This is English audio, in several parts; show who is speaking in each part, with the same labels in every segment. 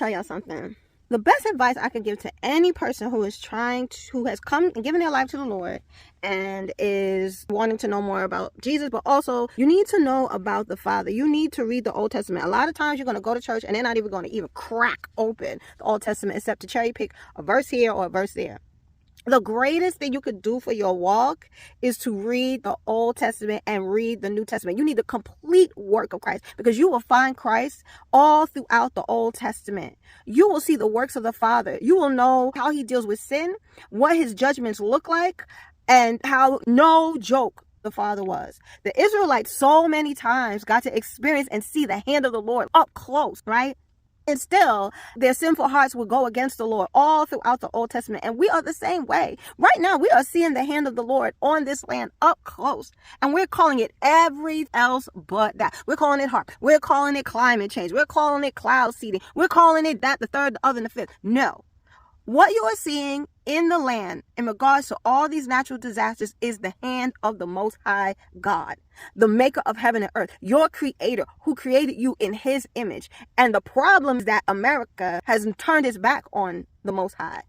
Speaker 1: tell y'all something. The best advice I could give to any person who has come and given their life to the Lord and is wanting to know more about Jesus, but also you need to know about the Father. You need to read the Old Testament. A lot of times you're going to go to church and they're not even going to even crack open the Old Testament except to cherry pick a verse here or a verse there. The greatest thing you could do for your walk is to read the Old Testament and read the New Testament. You need the complete work of Christ, because you will find Christ all throughout the Old Testament. You will see the works of the Father. You will know how he deals with sin, what his judgments look like, and how no joke the Father was. The Israelites so many times got to experience and see the hand of the Lord up close, right? And still, their sinful hearts will go against the Lord all throughout the Old Testament. And we are the same way. Right now, we are seeing the hand of the Lord on this land up close. And we're calling it everything else but that. We're calling it harp. We're calling it climate change. We're calling it cloud seeding. We're calling it that, the third, the other, and the fifth. No. What you are seeing in the land in regards to all these natural disasters is the hand of the Most High God, the maker of heaven and earth, your creator who created you in his image. And the problem is that America has turned its back on the Most High.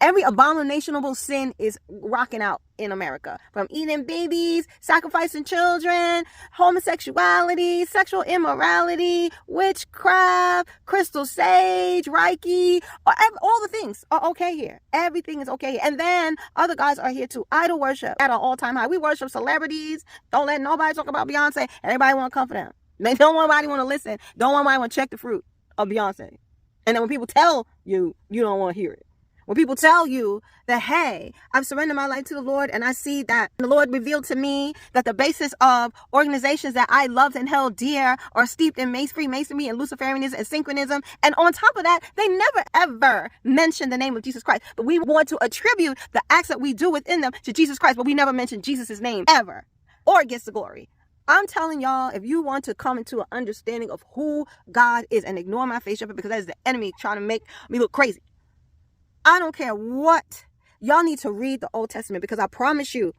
Speaker 1: Every abominationable sin is rocking out in America, from eating babies, sacrificing children, homosexuality, sexual immorality, witchcraft, crystal sage, Reiki, all the things are okay here. Everything is okay here. And then other guys are here too. Idol worship at an all-time high. We worship celebrities. Don't let nobody talk about Beyonce. Everybody want to come for them. They don't want nobody want to listen. Don't want nobody want to check the fruit of Beyonce. And then when people tell you, you don't want to hear it. When people tell you that, hey, I've surrendered my life to the Lord and I see that the Lord revealed to me that the basis of organizations that I loved and held dear are steeped in Freemasonry and Luciferianism and synchronism. And on top of that, they never, ever mention the name of Jesus Christ. But we want to attribute the acts that we do within them to Jesus Christ, but we never mention Jesus' name ever or gets the glory. I'm telling y'all, if you want to come into an understanding of who God is, and ignore my face jumping because that is the enemy trying to make me look crazy. I don't care what. Y'all need to read the Old Testament, because I promise you,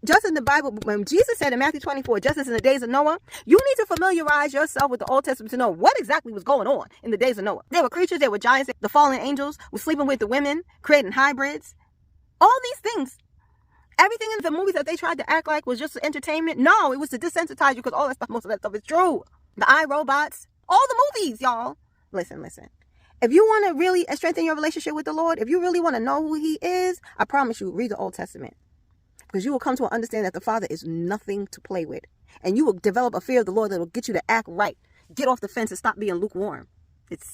Speaker 1: just in the Bible, when Jesus said in Matthew 24, just as in the days of Noah, you need to familiarize yourself with the Old Testament to know what exactly was going on in the days of Noah. There were creatures, there were giants, the fallen angels were sleeping with the women, creating hybrids. All these things. Everything in the movies that they tried to act like was just entertainment. No, it was to desensitize you, because all that stuff, most of that stuff is true. The iRobots, all the movies, y'all. Listen. If you want to really strengthen your relationship with the Lord, if you really want to know who he is, I promise you, read the Old Testament. Because you will come to understand that the Father is nothing to play with. And you will develop a fear of the Lord that will get you to act right. Get off the fence and stop being lukewarm. It's